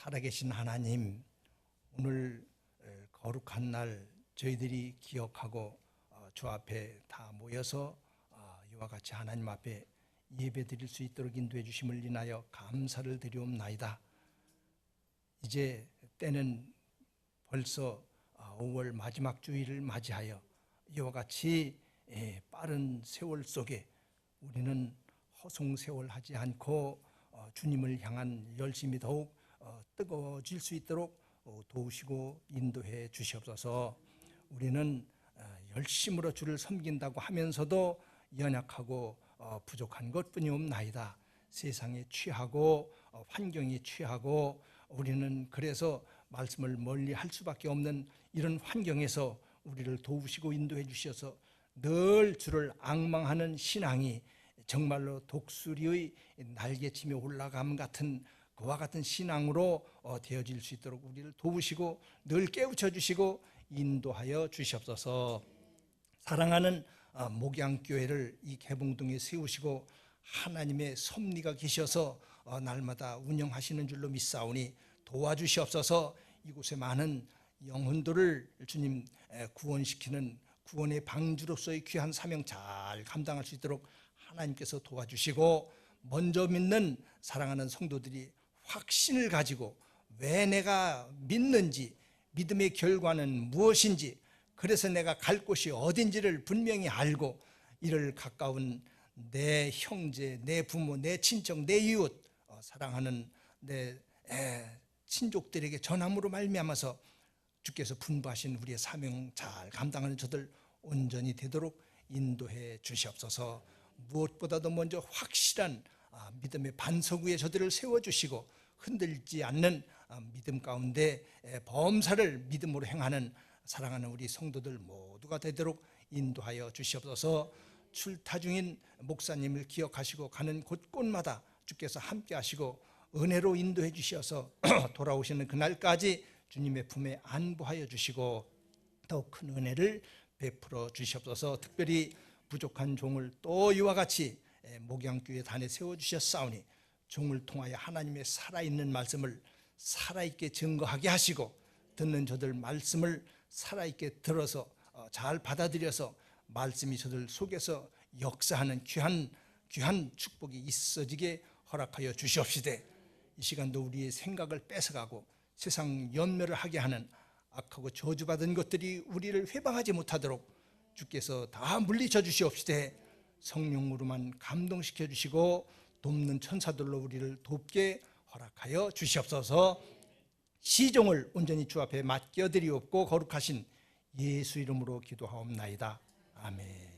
살아계신 하나님, 오늘 거룩한 날 저희들이 기억하고 주 앞에 다 모여서 이와 같이 하나님 앞에 예배 드릴 수 있도록 인도해 주심을 인하여 감사를 드리옵나이다. 이제 때는 벌써 5월 마지막 주일을 맞이하여 이와 같이 빠른 세월 속에 우리는 허송세월하지 않고 주님을 향한 열심이 더욱 뜨거워질 수 있도록 도우시고 인도해 주시옵소서. 우리는 열심으로 주를 섬긴다고 하면서도 연약하고 부족한 것뿐이옵나이다. 세상에 취하고 환경에 취하고 우리는 그래서 말씀을 멀리 할 수밖에 없는 이런 환경에서 우리를 도우시고 인도해 주셔서 늘 주를 앙망하는 신앙이 정말로 독수리의 날개치며 올라감 같은 그와 같은 신앙으로 되어질 수 있도록 우리를 도우시고 늘 깨우쳐 주시고 인도하여 주시옵소서. 사랑하는 목양교회를 이 개봉동에 세우시고 하나님의 섭리가 계셔서 날마다 운영하시는 줄로 믿사오니 도와주시옵소서. 이곳에 많은 영혼들을 주님 구원시키는 구원의 방주로서의 귀한 사명 잘 감당할 수 있도록 하나님께서 도와주시고, 먼저 믿는 사랑하는 성도들이 확신을 가지고 왜 내가 믿는지, 믿음의 결과는 무엇인지, 그래서 내가 갈 곳이 어딘지를 분명히 알고 이를 가까운 내 형제, 내 부모, 내 친척, 내 이웃, 사랑하는 내 친족들에게 전함으로 말미암아서 주께서 분부하신 우리의 사명 잘 감당하는 저들 온전히 되도록 인도해 주시옵소서. 무엇보다도 먼저 확실한 믿음의 반석 위에 저들을 세워주시고 흔들지 않는 믿음 가운데 범사를 믿음으로 행하는 사랑하는 우리 성도들 모두가 되도록 인도하여 주시옵소서. 출타 중인 목사님을 기억하시고 가는 곳곳마다 주께서 함께 하시고 은혜로 인도해 주셔서 돌아오시는 그날까지 주님의 품에 안보하여 주시고 더 큰 은혜를 베풀어 주시옵소서. 특별히 부족한 종을 또 이와 같이 목양교회 단에 세워주셨사오니 종을 통하여 하나님의 살아있는 말씀을 살아있게 증거하게 하시고 듣는 저들 말씀을 살아있게 들어서 잘 받아들여서 말씀이 저들 속에서 역사하는 귀한 축복이 있어지게 허락하여 주시옵시되, 이 시간도 우리의 생각을 뺏어가고 세상 연멸을 하게 하는 악하고 저주받은 것들이 우리를 회방하지 못하도록 주께서 다 물리쳐 주시옵시되, 성령으로만 감동시켜 주시고 돕는 천사들로 우리를 돕게 허락하여 주시옵소서. 시종을 온전히 주 앞에 맡겨드리옵고 거룩하신 예수 이름으로 기도하옵나이다. 아멘.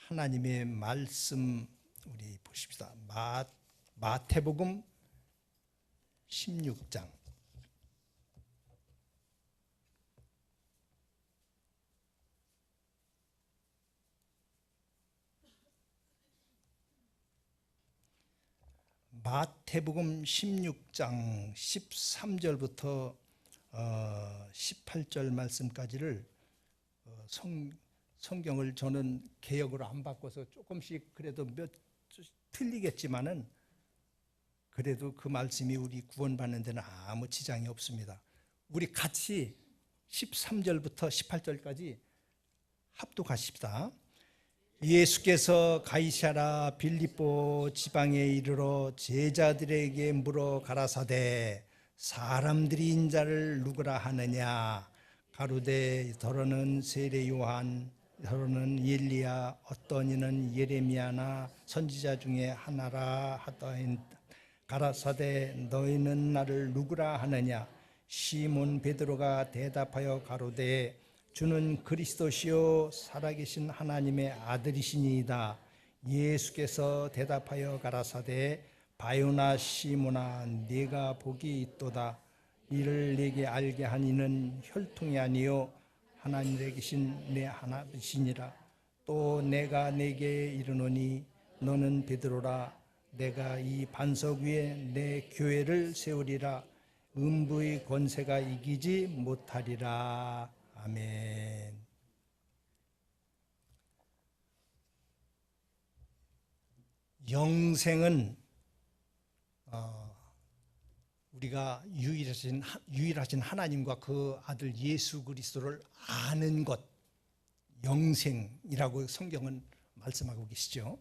하나님의 말씀 우리 보십시다. 마태복음 16장 마태복음 16장 13절부터 18절 말씀까지를 성경을 저는 개역으로 안 바꿔서 조금씩 그래도 몇 틀리겠지만은 그래도 그 말씀이 우리 구원받는 데는 아무 지장이 없습니다. 우리 같이 13절부터 18절까지 합독하십시다. 예수께서 가이사랴 빌립보 지방에 이르러 제자들에게 물어 가라사대, 사람들이 인자를 누구라 하느냐? 가로되 더러는 세례 요한, 더러는 엘리야, 어떤 이는 예레미야나 선지자 중에 하나라 하더인. 가라사대 너희는 나를 누구라 하느냐? 시몬 베드로가 대답하여 가로되 주는 그리스도시요 살아계신 하나님의 아들이시니이다. 예수께서 대답하여 가라사대 바요나 시몬아, 네가 복이 있도다. 이를 네게 알게 한 이는 혈통이 아니요 하나님에 계신 내 하나님이시니라. 또 내가 네게 이르노니 너는 베드로라. 내가 이 반석 위에 내 교회를 세우리라. 음부의 권세가 이기지 못하리라. 아멘. 영생은 우리가 유일하신 하나님과 그 아들 예수 그리스도를 아는 것, 영생이라고 성경은 말씀하고 계시죠.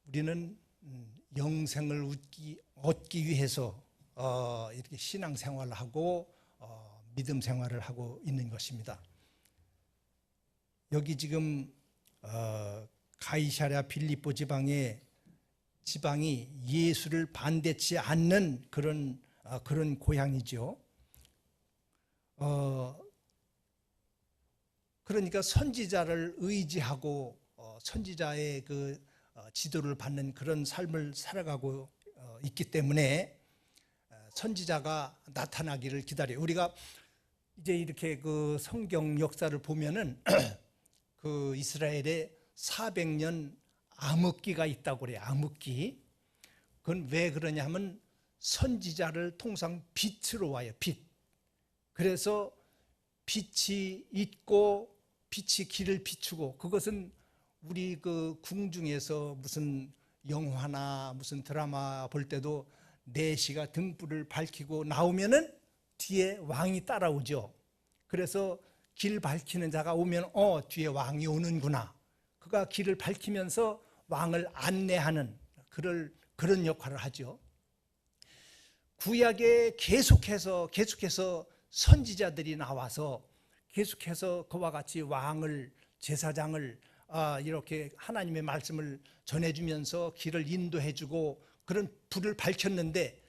우리는 영생을 얻기 위해서 이렇게 신앙생활을 하고 믿음 생활을 하고 있는 것입니다. 여기 지금 가이사랴 빌립보 지방이 예수를 반대치 않는 그런 고향이죠. 그러니까 선지자를 의지하고 선지자의 그 지도를 받는 그런 삶을 살아가고 있기 때문에 선지자가 나타나기를 기다려요. 우리가 이제 이렇게 그 성경 역사를 보면은 그 이스라엘에 400년 암흑기가 있다고 그래요. 암흑기. 그건 왜 그러냐 하면 선지자를 통상 빛으로 와요. 빛. 그래서 빛이 있고 빛이 길을 비추고, 그것은 우리 그 궁중에서 무슨 영화나 무슨 드라마 볼 때도 내시가 등불을 밝히고 나오면은 뒤에 왕이 따라오죠. 그래서 길 밝히는 자가 오면 뒤에 왕이 오는구나. 그가 길을 밝히면서 왕을 안내하는 그런 역할을 하죠. 구약에 계속해서 선지자들이 나와서 계속해서 그와 같이 왕을, 제사장을 이렇게 하나님의 말씀을 전해주면서 길을 인도해주고 그런 불을 밝혔는데,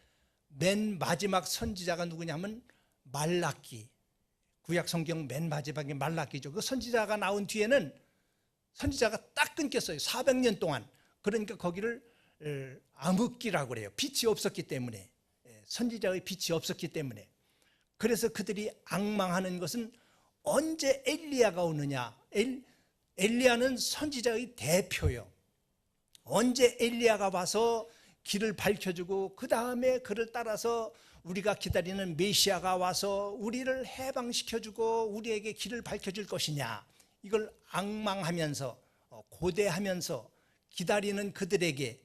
맨 마지막 선지자가 누구냐면 말라기. 구약 성경 맨 마지막에 말라기죠. 그 선지자가 나온 뒤에는 선지자가 딱 끊겼어요. 400년 동안. 그러니까 거기를 암흑기라고 그래요. 빛이 없었기 때문에, 선지자의 빛이 없었기 때문에. 그래서 그들이 앙망하는 것은 언제 엘리야가 오느냐. 엘리야는 선지자의 대표요. 언제 엘리야가 와서 길을 밝혀주고 그 다음에 그를 따라서 우리가 기다리는 메시아가 와서 우리를 해방시켜주고 우리에게 길을 밝혀줄 것이냐. 이걸 앙망하면서 고대하면서 기다리는 그들에게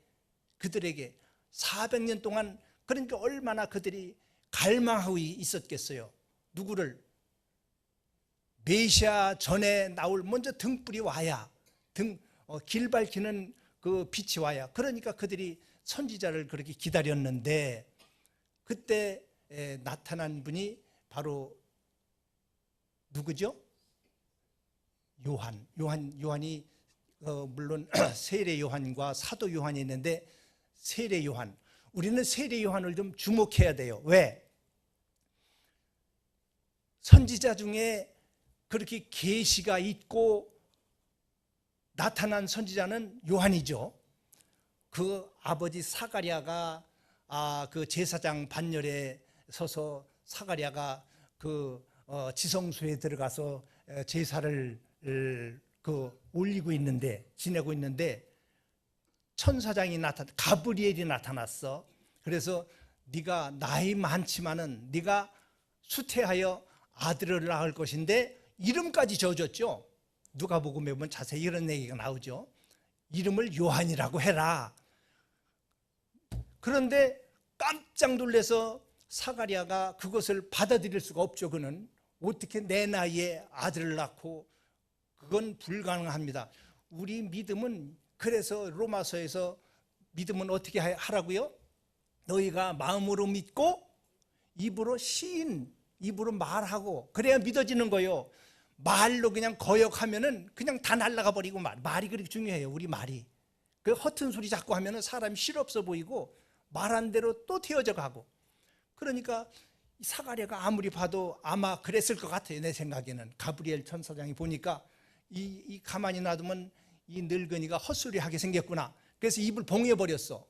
400년 동안, 그러니까 얼마나 그들이 갈망하고 있었겠어요. 누구를? 메시아 전에 나올 먼저 등불이 와야, 길 밝히는 그 빛이 와야. 그러니까 그들이 선지자를 그렇게 기다렸는데, 그때 나타난 분이 누구죠? 요한이 물론 세례 요한과 사도 요한이 있는데, 세례 요한, 우리는 세례 요한을 좀 주목해야 돼요. 왜? 선지자 중에 그렇게 계시가 있고 나타난 선지자는 요한이죠. 그 아버지 사가랴가 그 제사장 반열에 서서 사가랴가 그 지성소에 들어가서 제사를 올리고 있는데, 지내고 있는데 천사장이 가브리엘이 나타났어. 그래서 네가 나이 많지만은 네가 수태하여 아들을 낳을 것인데 이름까지 지어줬죠. 누가복음에 보면 자세히 이런 얘기가 나오죠. 이름을 요한이라고 해라. 그런데 깜짝 놀라서 사가랴가 그것을 받아들일 수가 없죠. 그는 어떻게 내 나이에 아들을 낳고, 그건 불가능합니다. 우리 믿음은, 그래서 로마서에서 믿음은 어떻게 하라고요? 너희가 마음으로 믿고 입으로 말하고, 그래야 믿어지는 거예요. 말로 그냥 거역하면은 그냥 다 날아가 버리고. 말이 그렇게 중요해요. 우리 말이 그 허튼 소리 자꾸 하면은 사람이 실없어 보이고 말한 대로 또 튀어져 가고. 그러니까 사가랴가 아무리 봐도 아마 그랬을 것 같아요. 내 생각에는 가브리엘 천사장이 보니까 이 가만히 놔두면 이 늙은이가 헛소리 하게 생겼구나. 그래서 입을 봉해 버렸어.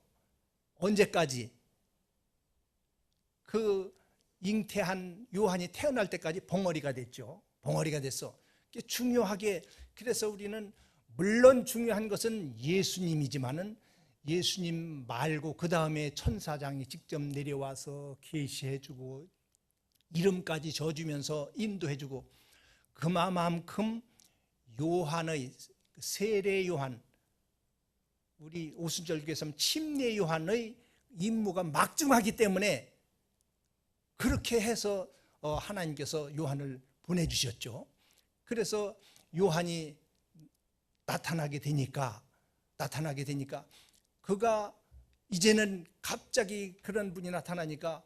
언제까지? 그 잉태한 요한이 태어날 때까지 벙어리가 됐죠. 벙어리가 됐어. 중요하게. 그래서 우리는 물론 중요한 것은 예수님이지만은 예수님 말고 그 다음에 천사장이 직접 내려와서 계시해주고 이름까지 져주면서 인도해주고, 그만큼 요한의 세례 요한, 우리 오순절교에서 침례 요한의 임무가 막중하기 때문에 그렇게 해서 하나님께서 요한을 보내주셨죠. 그래서 요한이 나타나게 되니까 그가 이제는 갑자기 그런 분이 나타나니까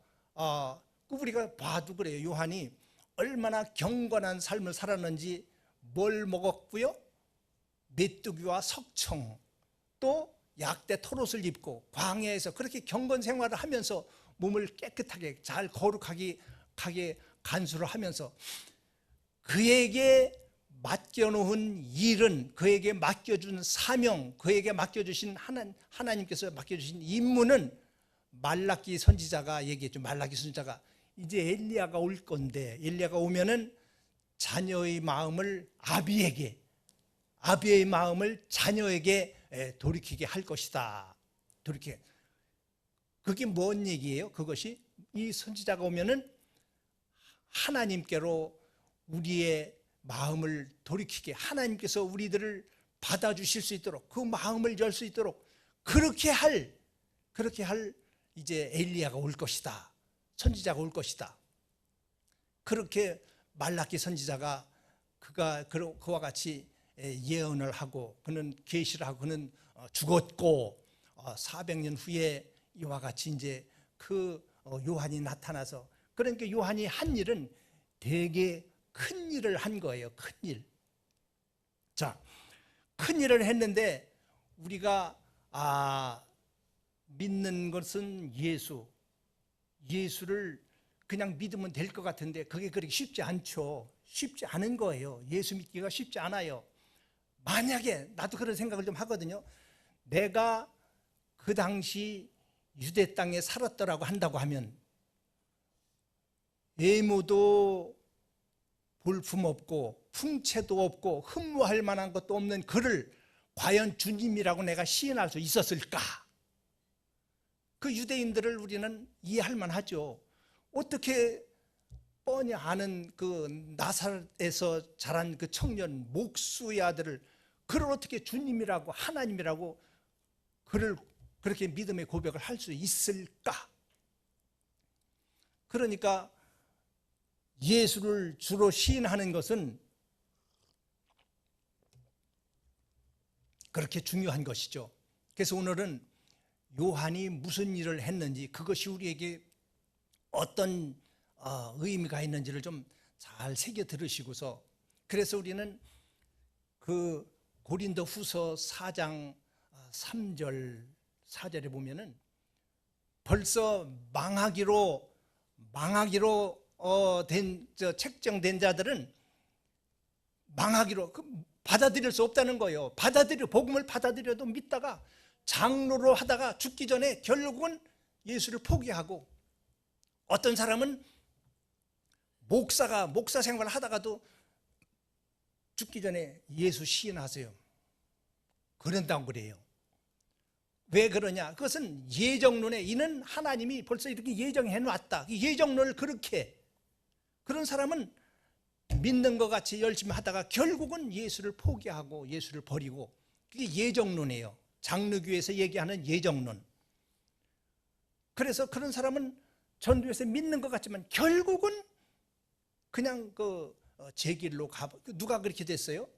우리가 봐도 그래요. 요한이 얼마나 경건한 삶을 살았는지, 뭘 먹었고요? 메뚜기와 석청, 또 약대 털옷을 입고 광야에서 그렇게 경건 생활을 하면서 몸을 깨끗하게 잘 거룩하게 간수를 하면서 그에게 맡겨놓은 일은, 그에게 맡겨준 사명, 그에게 맡겨주신 하나님께서 맡겨주신 임무는 말라기 선지자가 얘기했죠. 말라기 선지자가 이제 엘리야가 올 건데, 엘리야가 오면은 자녀의 마음을 아비의 마음을 자녀에게 돌이키게 할 것이다. 그게 뭔 얘기예요? 그것이 이 선지자가 오면은 하나님께로 우리의 마음을 돌이키게, 하나님께서 우리들을 받아주실 수 있도록, 그 마음을 열 수 있도록 그렇게 할 이제 엘리야가 올 것이다. 선지자가 올 것이다. 그렇게 말라기 선지자가 그와 같이 예언을 하고, 그는 계시를 하고, 그는 죽었고 400년 후에 이와 같이 이제 그 요한이 나타나서, 그러니까 요한이 한 일은 되게 큰 일을 한 거예요. 큰 일. 자, 큰 일을 했는데 우리가 믿는 것은 예수를 그냥 믿으면 될 것 같은데 그게 그렇게 쉽지 않죠. 쉽지 않은 거예요. 예수 믿기가 쉽지 않아요. 만약에 나도 그런 생각을 좀 하거든요. 내가 그 당시 유대 땅에 살았더라고 한다고 하면, 외모도 볼품없고 풍채도 없고 흠모할 만한 것도 없는 그를 과연 주님이라고 내가 시인할 수 있었을까? 그 유대인들을 우리는 이해할 만하죠. 어떻게 뻔히 아는 그 나사렛에서 자란 그 청년 목수의 아들을, 그를 어떻게 주님이라고 하나님이라고 그를 그렇게 믿음의 고백을 할 수 있을까? 그러니까 예수를 주로 시인하는 것은 그렇게 중요한 것이죠. 그래서 오늘은 요한이 무슨 일을 했는지, 그것이 우리에게 어떤 의미가 있는지를 좀 잘 새겨 들으시고서, 그래서 우리는 그 고린도 후서 4장 3절 4절에 보면은 벌써 망하기로 책정된 자들은 망하기로 받아들일 수 없다는 거예요. 복음을 받아들여도 믿다가 장로로 하다가 죽기 전에 결국은 예수를 포기하고, 어떤 사람은 목사 생활을 하다가도 죽기 전에 예수 시인하세요. 그런다고 그래요. 왜 그러냐? 그것은 예정론에, 이는 하나님이 벌써 이렇게 예정해 놨다. 예정론을 그런 사람은 믿는 것 같이 열심히 하다가 결국은 예수를 포기하고 예수를 버리고, 그게 예정론이에요. 장로교에서 얘기하는 예정론. 그래서 그런 사람은 전도에서 믿는 것 같지만 결국은 그냥 제 길로 누가 그렇게 됐어요?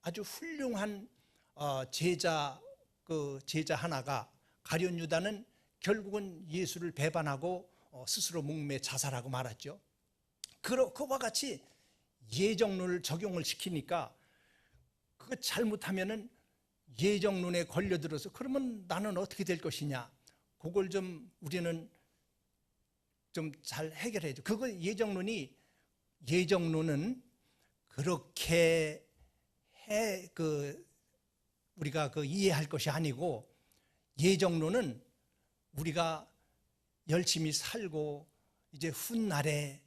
아주 훌륭한 제자 하나가, 가룟 유다는 결국은 예수를 배반하고 스스로 목매 자살하고 말았죠. 그와 같이 예정론을 적용을 시키니까, 그거 잘못하면은 예정론에 걸려들어서 그러면 나는 어떻게 될 것이냐, 그걸 좀 우리는 좀 잘 해결해야죠. 예정론은 그렇게 우리가 이해할 것이 아니고, 예정론은 우리가 열심히 살고 이제 훗날에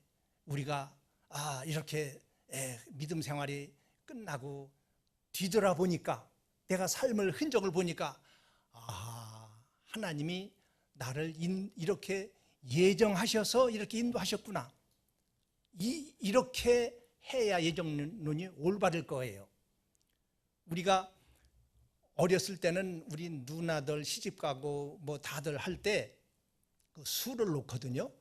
우리가 이렇게 믿음 생활이 끝나고 뒤돌아보니까, 내가 삶을 흔적을 보니까 하나님이 나를 이렇게 예정하셔서 이렇게 인도하셨구나, 이렇게 해야 예정론이 올바를 거예요. 우리가 어렸을 때는 우리 누나들 시집가고 뭐 다들 할 때 그 수를 놓거든요.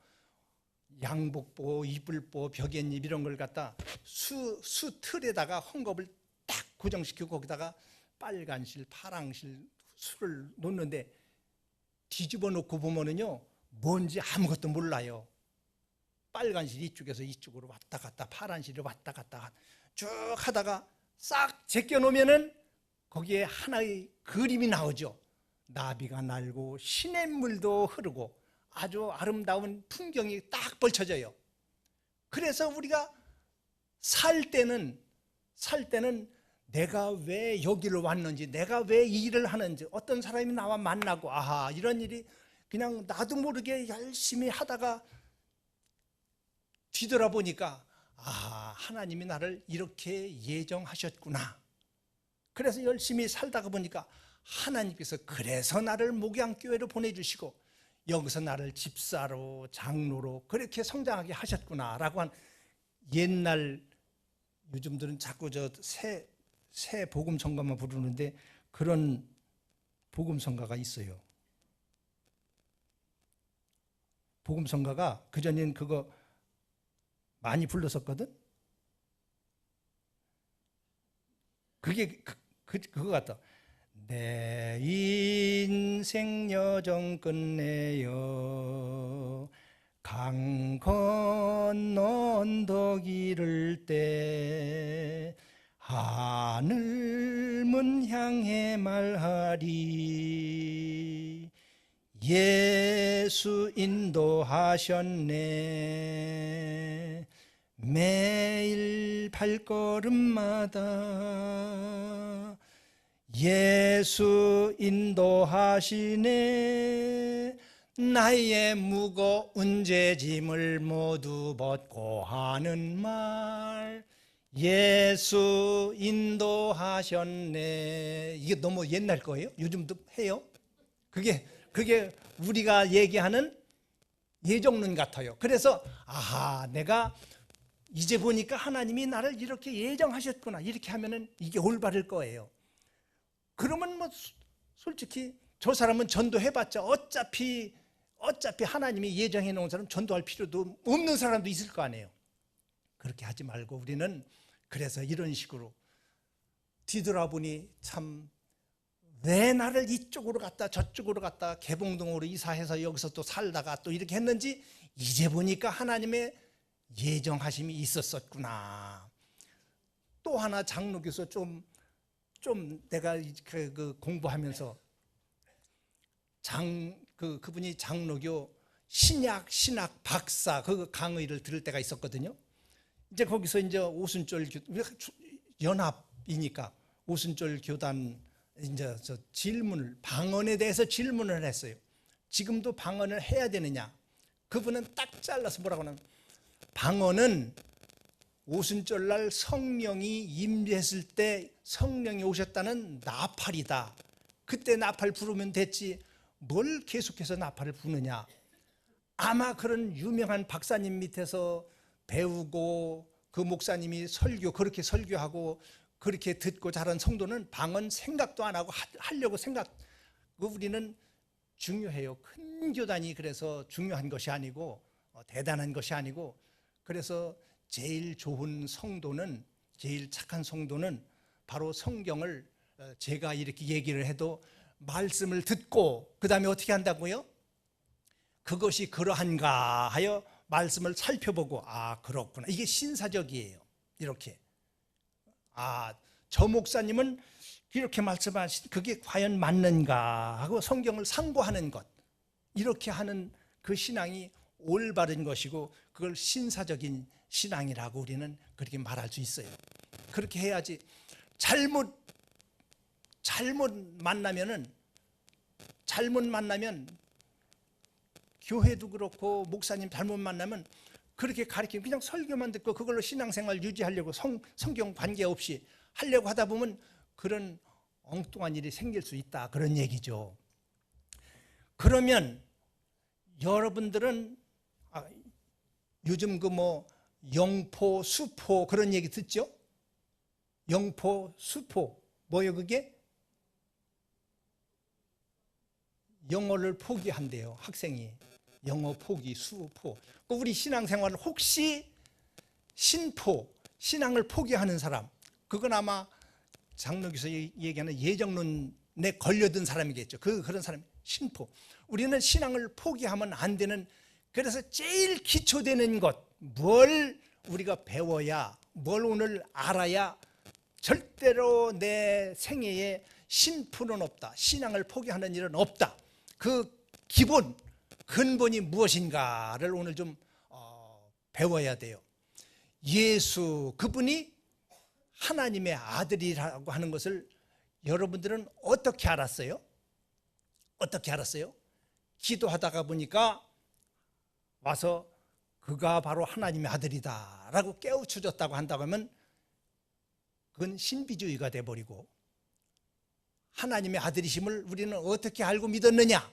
양복보, 이불보, 벽앤잎 이런 걸 갖다 수 틀에다가 헝겊을 딱 고정시키고 거기다가 빨간 실, 파랑 실 수를 놓는데 뒤집어 놓고 보면은요 뭔지 아무것도 몰라요. 빨간 실 이쪽에서 이쪽으로 왔다 갔다, 파란 실이 왔다 갔다 쭉 하다가 싹 제껴 놓으면은 거기에 하나의 그림이 나오죠. 나비가 날고 시냇물도 흐르고 아주 아름다운 풍경이 딱 펼쳐져요. 그래서 우리가 살 때는 내가 왜 여기를 왔는지, 내가 왜 이 일을 하는지, 어떤 사람이 나와 만나고 아하 이런 일이 그냥 나도 모르게 열심히 하다가 뒤돌아보니까 아 하나님이 나를 이렇게 예정하셨구나. 그래서 열심히 살다가 보니까 하나님께서 그래서 나를 목양교회로 보내주시고 여기서 나를 집사로 장로로 그렇게 성장하게 하셨구나라고 한 옛날, 요즘들은 자꾸 새 복음성가만 부르는데 그런 복음성가가 있어요. 복음성가가 그전엔 그거 많이 불렀었거든. 그게 그거 같다. 내 인생 여정 끝내요 강 건너 언덕 이를 때 하늘문 향해 말하리 예수 인도하셨네 매일 발걸음마다 예수 인도하시네 나의 무거운 죄짐을 모두 벗고 하는 말 예수 인도하셨네. 이게 너무 옛날 거예요? 요즘도 해요? 그게 우리가 얘기하는 예정론 같아요. 그래서 아하 내가 이제 보니까 하나님이 나를 이렇게 예정하셨구나 이렇게 하면은 이게 올바를 거예요. 그러면 뭐 솔직히 저 사람은 전도해봤자 어차피 하나님이 예정해 놓은 사람 전도할 필요도 없는 사람도 있을 거 아니에요. 그렇게 하지 말고 우리는 그래서 이런 식으로 뒤돌아보니 참 왜 나를 이쪽으로 갔다 저쪽으로 갔다 개봉동으로 이사해서 여기서 또 살다가 또 이렇게 했는지 이제 보니까 하나님의 예정하심이 있었었구나. 또 하나 장로교에서 좀 내가 그 공부하면서 그분이 장로교 신학 박사 그 강의를 들을 때가 있었거든요. 이제 거기서 이제 오순절 연합이니까 오순절 교단 이제 저 질문을 방언에 대해서 질문을 했어요. 지금도 방언을 해야 되느냐? 그분은 딱 잘라서 뭐라고 하냐면 방언은 오순절 날 성령이 임재했을 때 성령이 오셨다는 나팔이다. 그때 나팔 부르면 됐지 뭘 계속해서 나팔을 부느냐. 아마 그런 유명한 박사님 밑에서 배우고 그 목사님이 그렇게 설교하고 그렇게 듣고 자란 성도는 방언 생각도 안 하고 하려고 우리는 중요해요. 큰 교단이 그래서 중요한 것이 아니고 대단한 것이 아니고 그래서 제일 좋은 성도는 제일 착한 성도는 바로 성경을 제가 이렇게 얘기를 해도 말씀을 듣고 그 다음에 어떻게 한다고요? 그것이 그러한가 하여 말씀을 살펴보고 아 그렇구나 이게 신사적이에요. 이렇게 저 목사님은 이렇게 말씀하신 그게 과연 맞는가 하고 성경을 상고하는 것 이렇게 하는 그 신앙이 올바른 것이고 그걸 신사적인 신앙이라고 우리는 그렇게 말할 수 있어요. 그렇게 해야지 잘못 만나면 교회도 그렇고 목사님 잘못 만나면 그렇게 가르치면 그냥 설교만 듣고 그걸로 신앙생활 유지하려고 성경 관계없이 하려고 하다 보면 그런 엉뚱한 일이 생길 수 있다 그런 얘기죠. 그러면 여러분들은 요즘 그 영포 수포 그런 얘기 듣죠? 영포 수포 뭐예요 그게? 영어를 포기한대요 학생이. 영어 포기, 수포. 우리 신앙생활 혹시 신포, 신앙을 포기하는 사람, 그건 아마 장로교에서 얘기하는 예정론에 걸려든 사람이겠죠. 그런 사람이 신포. 우리는 신앙을 포기하면 안 되는, 그래서 제일 기초되는 것, 뭘 우리가 배워야, 뭘 오늘 알아야 절대로 내 생애에 신포는 없다, 신앙을 포기하는 일은 없다. 그 기본, 근본이 무엇인가를 오늘 좀 배워야 돼요. 예수, 그분이 하나님의 아들이라고 하는 것을 여러분들은 어떻게 알았어요? 어떻게 알았어요? 기도하다가 보니까 와서 그가 바로 하나님의 아들이다 라고 깨우쳐졌다고 한다고 하면 그건 신비주의가 돼버리고, 하나님의 아들이심을 우리는 어떻게 알고 믿었느냐,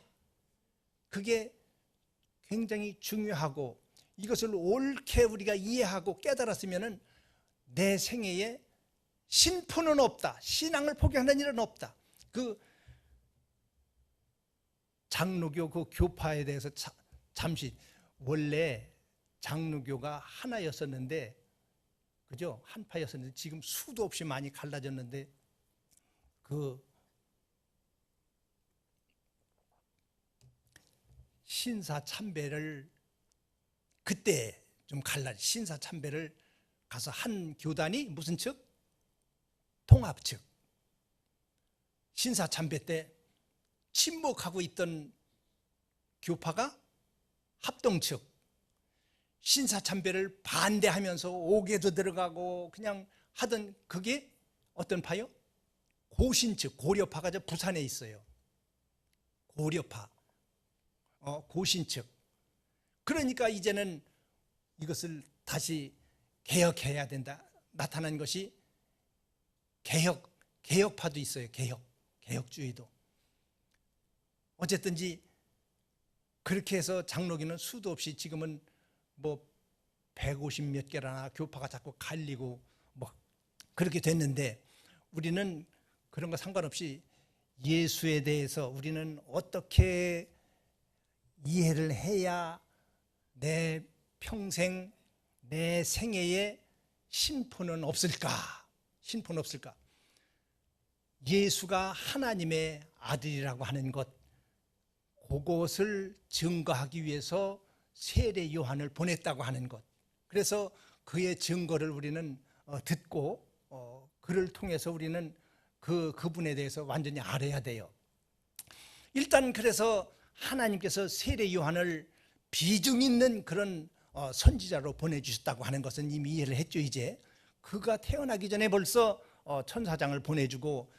그게 굉장히 중요하고, 이것을 옳게 우리가 이해하고 깨달았으면 내 생애에 신포는 없다, 신앙을 포기하는 일은 없다. 그 장로교 그 교파에 대해서 잠시, 원래 장로교가 하나였었는데, 그죠? 한파였었는데 지금 수도 없이 많이 갈라졌는데, 그 신사참배를 그때 좀 신사참배를 가서 한 교단이 무슨 측? 통합 측. 신사참배 때 침묵하고 있던 교파가 합동 측. 신사참배를 반대하면서 옥에도 들어가고 그냥 하던 그게 어떤 파요? 고신 측, 고려파가 저 부산에 있어요. 고려파, 고신 측. 그러니까 이제는 이것을 다시 개혁해야 된다. 나타난 것이 개혁파도 있어요. 개혁주의도. 어쨌든지 그렇게 해서 장로교는 수도 없이 지금은 뭐 150 몇 개라나 교파가 자꾸 갈리고 뭐 그렇게 됐는데, 우리는 그런 거 상관없이 예수에 대해서 우리는 어떻게 이해를 해야 내 평생, 내 생애에 신포는 없을까? 신포는 없을까? 예수가 하나님의 아들이라고 하는 것, 그것을 증거하기 위해서 세례 요한을 보냈다고 하는 것. 그래서 그의 증거를 우리는 듣고 그를 통해서 우리는 그분에 대해서 완전히 알아야 돼요. 일단 그래서 하나님께서 세례 요한을 비중 있는 그런 선지자로 보내주셨다고 하는 것은 이미 이해를 했죠. 이제 그가 태어나기 전에 벌써 천사장을 보내주고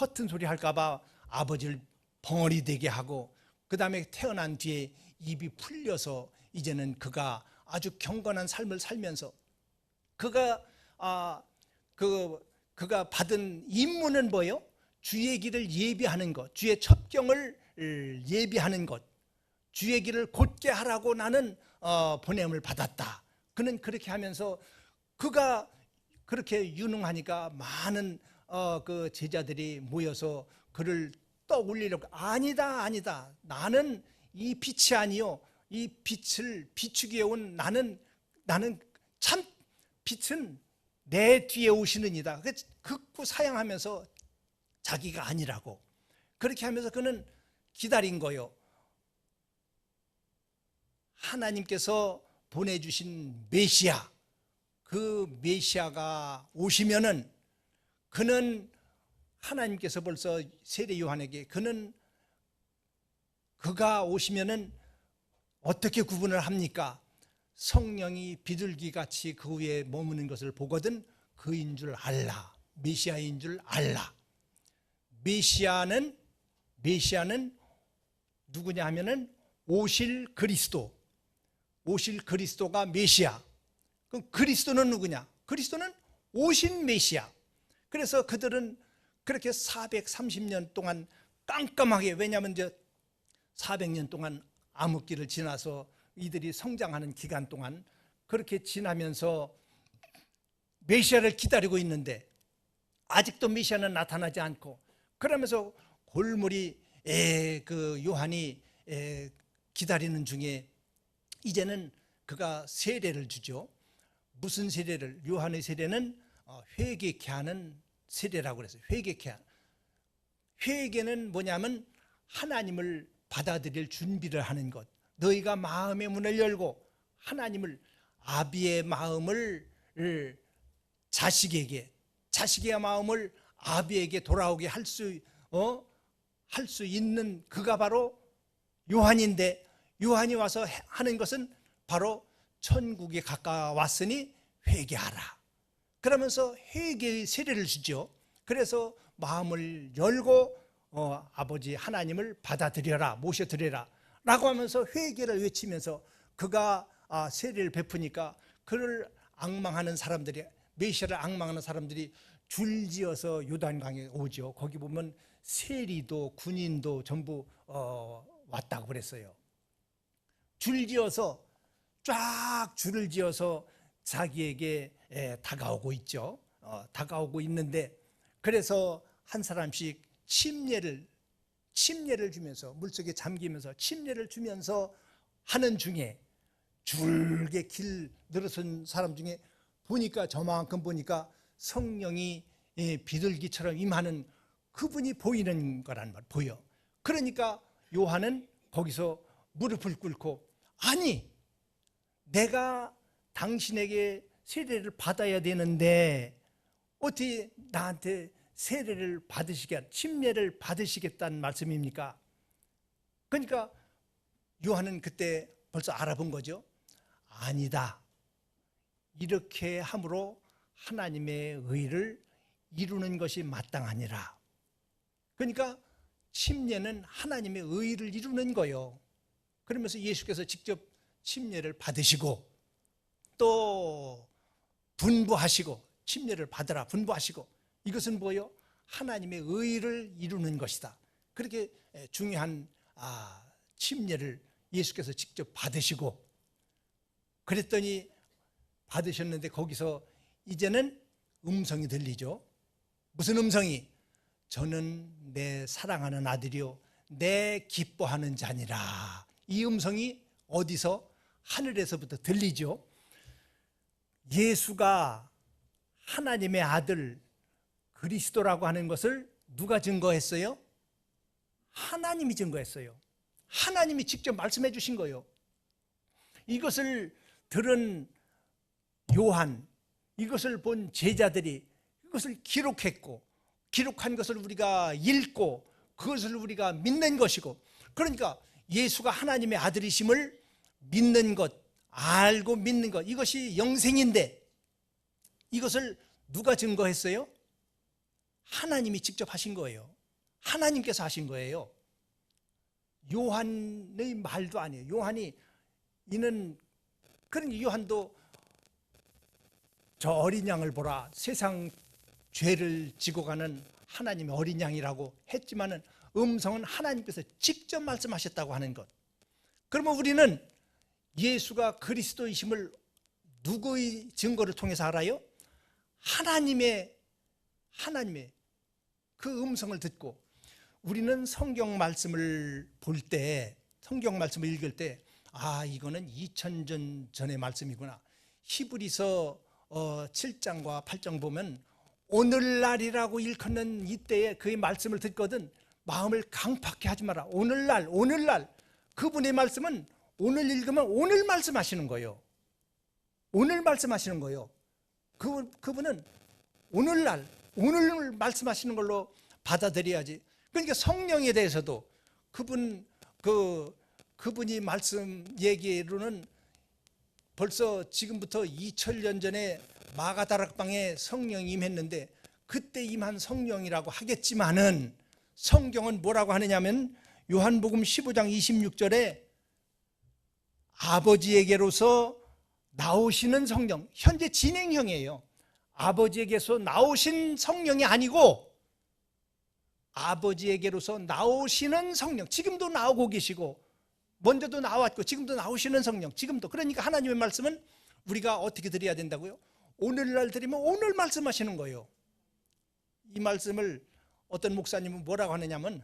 허튼 소리 할까 봐 아버지를 벙어리 되게 하고, 그 다음에 태어난 뒤에 입이 풀려서 이제는 그가 아주 경건한 삶을 살면서 그가 받은 임무는 뭐예요? 주의 길을 예비하는 것, 주의 첩경을 예비하는 것, 주의 길을 곧게 하라고 나는 보냄을 받았다. 그는 그렇게 하면서 그가 그렇게 유능하니까 많은 그 제자들이 모여서 그를 떠올리려고, 아니다, 나는 이 빛이 아니요, 이 빛을 비추기 위해 온 나는 참 빛은 내 뒤에 오시는 이다. 극구 사양하면서 자기가 아니라고 그렇게 하면서 그는 기다린 거요. 하나님께서 보내주신 메시아, 그 메시아가 오시면은, 그는 하나님께서 벌써 세례 요한에게 그가 오시면은 어떻게 구분을 합니까? 성령이 비둘기같이 그 위에 머무는 것을 보거든 그인 줄 알라. 메시아인 줄 알라. 메시아는 누구냐 하면은 오실 그리스도가 메시아. 그럼 그리스도는 누구냐? 그리스도는 오신 메시아. 그래서 그들은 그렇게 430년 동안 깜깜하게, 왜냐하면 이제 400년 동안 암흑기를 지나서 이들이 성장하는 기간 동안 그렇게 지나면서 메시아를 기다리고 있는데 아직도 메시아는 나타나지 않고, 그러면서 골물이 그 요한이 기다리는 중에 이제는 그가 세례를 주죠. 무슨 세례를? 요한의 세례는 회개케 하는 세례라고 그랬어요. 회개케 하는. 회개는 뭐냐면 하나님을 받아들일 준비를 하는 것. 너희가 마음의 문을 열고 하나님을, 아비의 마음을 자식에게, 자식의 마음을 아비에게 돌아오게 할 수 있는 그가 바로 요한인데, 요한이 와서 하는 것은 바로 천국에 가까웠으니 회개하라. 그러면서 회개의 세례를 주죠. 그래서 마음을 열고 아버지 하나님을 받아들여라, 모셔드려라 라고 하면서 회개를 외치면서 그가 세례를 베푸니까 그를 앙망하는 사람들이, 메시아를 앙망하는 사람들이 줄지어서 요단강에 오죠. 거기 보면 세리도 군인도 전부 왔다고 그랬어요. 줄지어서, 쫙 줄을 지어서 자기에게 다가오고 있죠. 다가오고 있는데, 그래서 한 사람씩 침례를 주면서, 물속에 잠기면서 침례를 주면서 하는 중에 줄게 길 늘어선 사람 중에 보니까, 저만큼 보니까 성령이 비둘기처럼 임하는 그분이 보이는 거란 말, 보여. 그러니까 요한은 거기서 무릎을 꿇고, 아니, 내가 당신에게 세례를 받아야 되는데 어떻게 나한테 세례를 침례를 받으시겠다는 말씀입니까? 그러니까 요한은 그때 벌써 알아본 거죠. 아니다, 이렇게 함으로 하나님의 의를 이루는 것이 마땅하니라. 그러니까 침례는 하나님의 의를 이루는 거예요. 그러면서 예수께서 직접 침례를 받으시고 또 분부하시고, 침례를 받으라 분부하시고, 이것은 뭐예요? 하나님의 의를 이루는 것이다. 그렇게 중요한 침례를 예수께서 직접 받으시고, 그랬더니 받으셨는데 거기서 이제는 음성이 들리죠. 무슨 음성이? 저는 내 사랑하는 아들이요 내 기뻐하는 자니라. 이 음성이 어디서? 하늘에서부터 들리죠. 예수가 하나님의 아들 그리스도라고 하는 것을 누가 증거했어요? 하나님이 증거했어요. 하나님이 직접 말씀해 주신 거예요. 이것을 들은 요한, 이것을 본 제자들이 이것을 기록했고, 기록한 것을 우리가 읽고 그것을 우리가 믿는 것이고, 그러니까 예수가 하나님의 아들이심을 믿는 것, 알고 믿는 것, 이것이 영생인데, 이것을 누가 증거했어요? 하나님이 직접 하신 거예요. 하나님께서 하신 거예요. 요한의 말도 아니에요. 요한이 그러니 요한도 저 어린 양을 보라, 세상 죄를 지고 가는 하나님의 어린 양이라고 했지만은 음성은 하나님께서 직접 말씀하셨다고 하는 것. 그러면 우리는 예수가 그리스도이심을 누구의 증거를 통해서 알아요? 하나님의 그 음성을 듣고, 우리는 성경 말씀을 볼 때, 성경 말씀을 읽을 때, 이거는 2000년 전의 말씀이구나. 히브리서 7장과 8장 보면 오늘날이라고 일컫는 이때에 그의 말씀을 듣거든 마음을 강팍해 하지 마라. 오늘날 그분의 말씀은 오늘 읽으면 오늘 말씀하시는 거예요. 오늘 말씀하시는 거예요. 그분은 오늘 말씀하시는 걸로 받아들여야지. 그러니까 성령에 대해서도 그분이 말씀 얘기로는 벌써 지금부터 2000년 전에 마가다락방에 성령이 임했는데 그때 임한 성령이라고 하겠지만은, 성경은 뭐라고 하느냐면 요한복음 15장 26절에 아버지에게로서 나오시는 성령, 현재 진행형이에요. 아버지에게서 나오신 성령이 아니고 아버지에게로서 나오시는 성령, 지금도 나오고 계시고 먼저도 나왔고 지금도 나오시는 성령, 지금도. 그러니까 하나님의 말씀은 우리가 어떻게 드려야 된다고요? 오늘날 드리면 오늘 말씀하시는 거예요. 이 말씀을 어떤 목사님은 뭐라고 하느냐면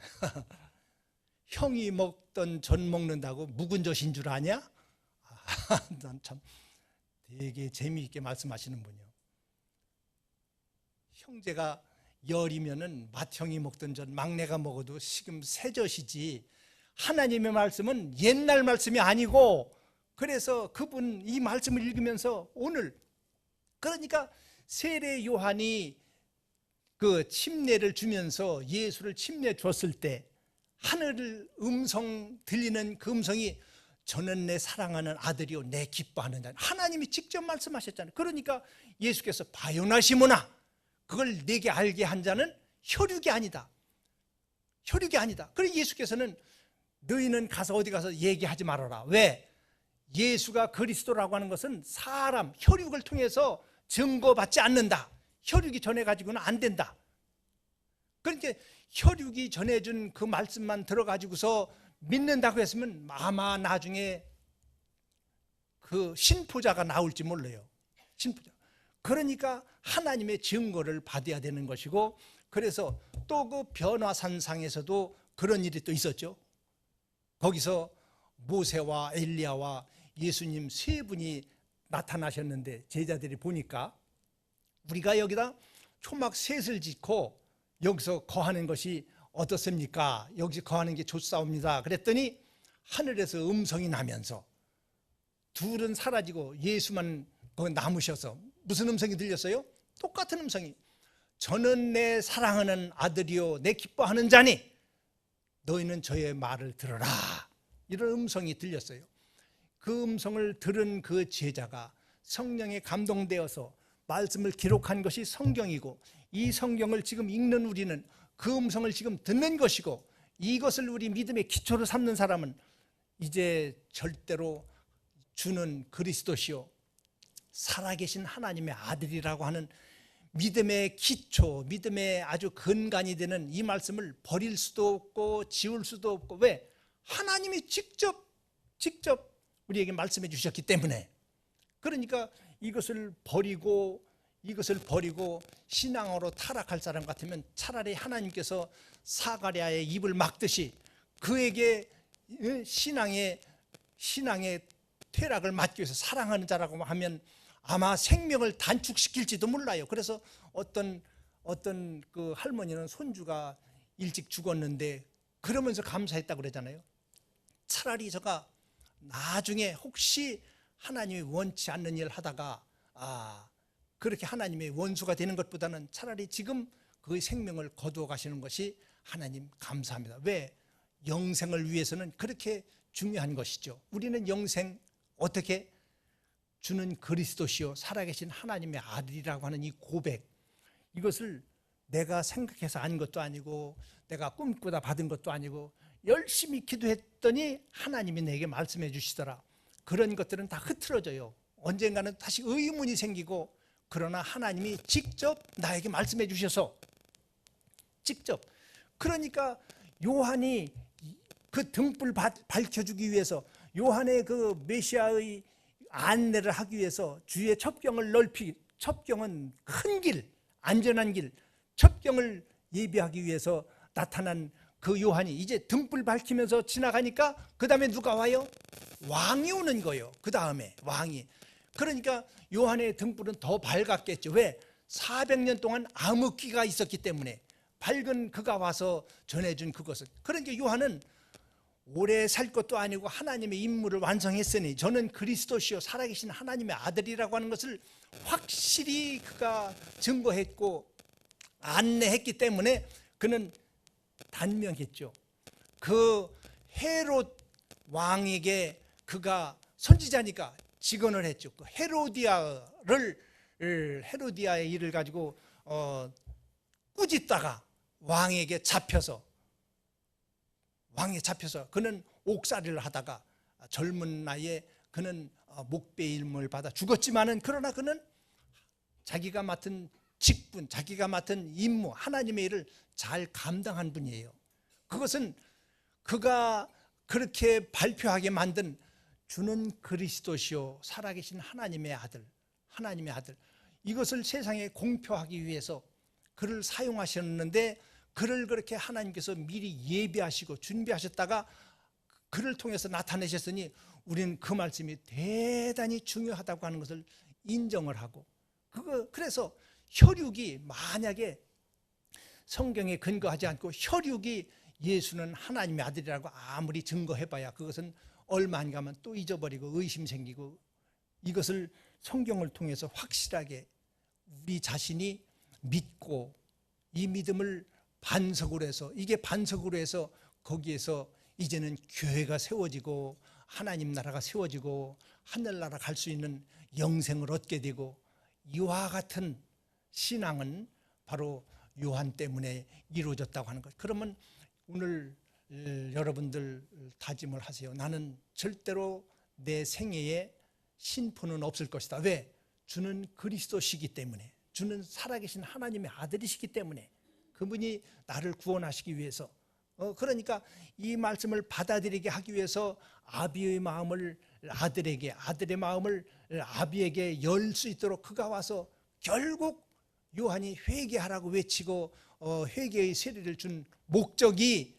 형이 먹던 전 먹는다고 묵은 젖인 줄 아냐? 난 참 되게 재미있게 말씀하시는 분이요. 형제가 열이면은 맏형이 먹던 전 막내가 먹어도 지금 새젖이지, 하나님의 말씀은 옛날 말씀이 아니고, 그래서 그분 이 말씀을 읽으면서 오늘, 그러니까 세례 요한이 그 침례를 주면서 예수를 침례 줬을 때 하늘 음성 들리는 그 음성이 저는 내 사랑하는 아들이요 내 기뻐하는 자, 하나님이 직접 말씀하셨잖아요. 그러니까 예수께서 바요나 시몬아, 그걸 내게 알게 한 자는 혈육이 아니다, 혈육이 아니다. 그래서 예수께서는 너희는 가서 어디 가서 얘기하지 말아라. 왜? 예수가 그리스도라고 하는 것은 사람 혈육을 통해서 증거받지 않는다. 혈육이 전해가지고는 안 된다. 그러니까 혈육이 전해준 그 말씀만 들어가지고서 믿는다고 했으면 아마 나중에 그 신포자가 나올지 몰라요. 신포자. 그러니까 하나님의 증거를 받아야 되는 것이고, 그래서 또 그 변화산상에서도 그런 일이 또 있었죠. 거기서 모세와 엘리야와 예수님 세 분이 나타나셨는데 제자들이 보니까 우리가 여기다 초막 셋을 짓고 여기서 거하는 것이 어떻습니까? 여기서 거하는 게 좋사옵니다. 그랬더니 하늘에서 음성이 나면서 둘은 사라지고 예수만 거기 남으셔서 무슨 음성이 들렸어요? 똑같은 음성이, 저는 내 사랑하는 아들이요 내 기뻐하는 자니 너희는 저의 말을 들어라, 이런 음성이 들렸어요. 그 음성을 들은 그 제자가 성령에 감동되어서 말씀을 기록한 것이 성경이고, 이 성경을 지금 읽는 우리는 그 음성을 지금 듣는 것이고, 이것을 우리 믿음의 기초로 삼는 사람은 이제 절대로 주는 그리스도시요 살아계신 하나님의 아들이라고 하는 믿음의 기초, 믿음의 아주 근간이 되는 이 말씀을 버릴 수도 없고 지울 수도 없고, 왜? 하나님이 직접 우리에게 말씀해 주셨기 때문에. 그러니까 이것을 버리고 신앙으로 타락할 사람 같으면 차라리 하나님께서 사가랴의 입을 막듯이 그에게 신앙의 퇴락을 막기 위해서 사랑하는 자라고 하면 아마 생명을 단축시킬지도 몰라요. 그래서 어떤 그 할머니는 손주가 일찍 죽었는데 그러면서 감사했다고 그러잖아요. 차라리 저가 나중에 혹시 하나님이 원치 않는 일을 하다가 그렇게 하나님의 원수가 되는 것보다는 차라리 지금 그 생명을 거두어 가시는 것이 하나님 감사합니다. 왜? 영생을 위해서는 그렇게 중요한 것이죠. 우리는 영생 어떻게? 주는 그리스도시요 살아계신 하나님의 아들이라고 하는 이 고백, 이것을 내가 생각해서 안 것도 아니고 내가 꿈꾸다 받은 것도 아니고 열심히 기도했더니 하나님이 내게 말씀해 주시더라. 그런 것들은 다 흐트러져요. 언젠가는 다시 의문이 생기고, 그러나 하나님이 직접 나에게 말씀해 주셔서 직접, 그러니까 요한이 그 등불 밝혀주기 위해서, 요한의 그 메시아의 안내를 하기 위해서 주의 첩경을 첩경은 큰 길, 안전한 길, 첩경을 예비하기 위해서 나타난 그 요한이 이제 등불 밝히면서 지나가니까 그 다음에 누가 와요? 왕이 오는 거예요. 그 다음에 왕이. 그러니까 요한의 등불은 더 밝았겠죠. 왜? 400년 동안 암흑기가 있었기 때문에 밝은 그가 와서 전해준 그것을. 그러니까 요한은 오래 살 것도 아니고 하나님의 임무를 완성했으니 저는 그리스도시요 살아계신 하나님의 아들이라고 하는 것을 확실히 그가 증거했고 안내했기 때문에 그는 단명했죠. 그 헤롯 왕에게 그가 선지자니까 직언을 했죠. 그 헤로디아의 일을 가지고 꾸짖다가 왕에게 잡혀서 그는 옥살이를 하다가 젊은 나이에 그는 목배임을 받아 죽었지만은, 그러나 그는 자기가 맡은 직분, 자기가 맡은 임무, 하나님의 일을 잘 감당한 분이에요. 그것은 그가 그렇게 발표하게 만든 주는 그리스도시요 살아계신 하나님의 아들, 이것을 세상에 공표하기 위해서 그를 사용하셨는데, 그를 그렇게 하나님께서 미리 예비하시고 준비하셨다가 그를 통해서 나타내셨으니 우리는 그 말씀이 대단히 중요하다고 하는 것을 인정을 하고, 그래서 혈육이 만약에 성경에 근거하지 않고 혈육이 예수는 하나님의 아들이라고 아무리 증거해봐야 그것은 얼마 안 가면 또 잊어버리고 의심 생기고, 이것을 성경을 통해서 확실하게 우리 자신이 믿고 이 믿음을 반석으로 해서, 이게 반석으로 해서 거기에서 이제는 교회가 세워지고 하나님 나라가 세워지고 하늘나라 갈 수 있는 영생을 얻게 되고, 이와 같은 신앙은 바로 요한 때문에 이루어졌다고 하는 것. 그러면 오늘 여러분들 다짐을 하세요. 나는 절대로 내 생애에 신포는 없을 것이다. 왜? 주는 그리스도시기 때문에, 주는 살아계신 하나님의 아들이시기 때문에, 그분이 나를 구원하시기 위해서, 그러니까 이 말씀을 받아들이게 하기 위해서 아비의 마음을 아들에게, 아들의 마음을 아비에게 열 수 있도록 그가 와서 결국 요한이 회개하라고 외치고 회개의 세례를 준 목적이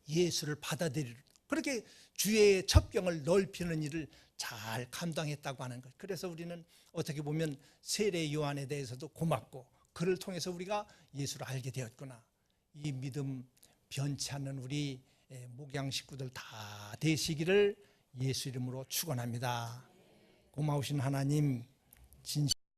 예수를 받아들이려, 그렇게 주의 첩경을 넓히는 일을 잘 감당했다고 하는 것. 그래서 우리는 어떻게 보면 세례 요한에 대해서도 고맙고, 그를 통해서 우리가 예수를 알게 되었구나. 이 믿음 변치 않는 우리 목양 식구들 다 되시기를 예수 이름으로 축원합니다. 고마우신 하나님, 진심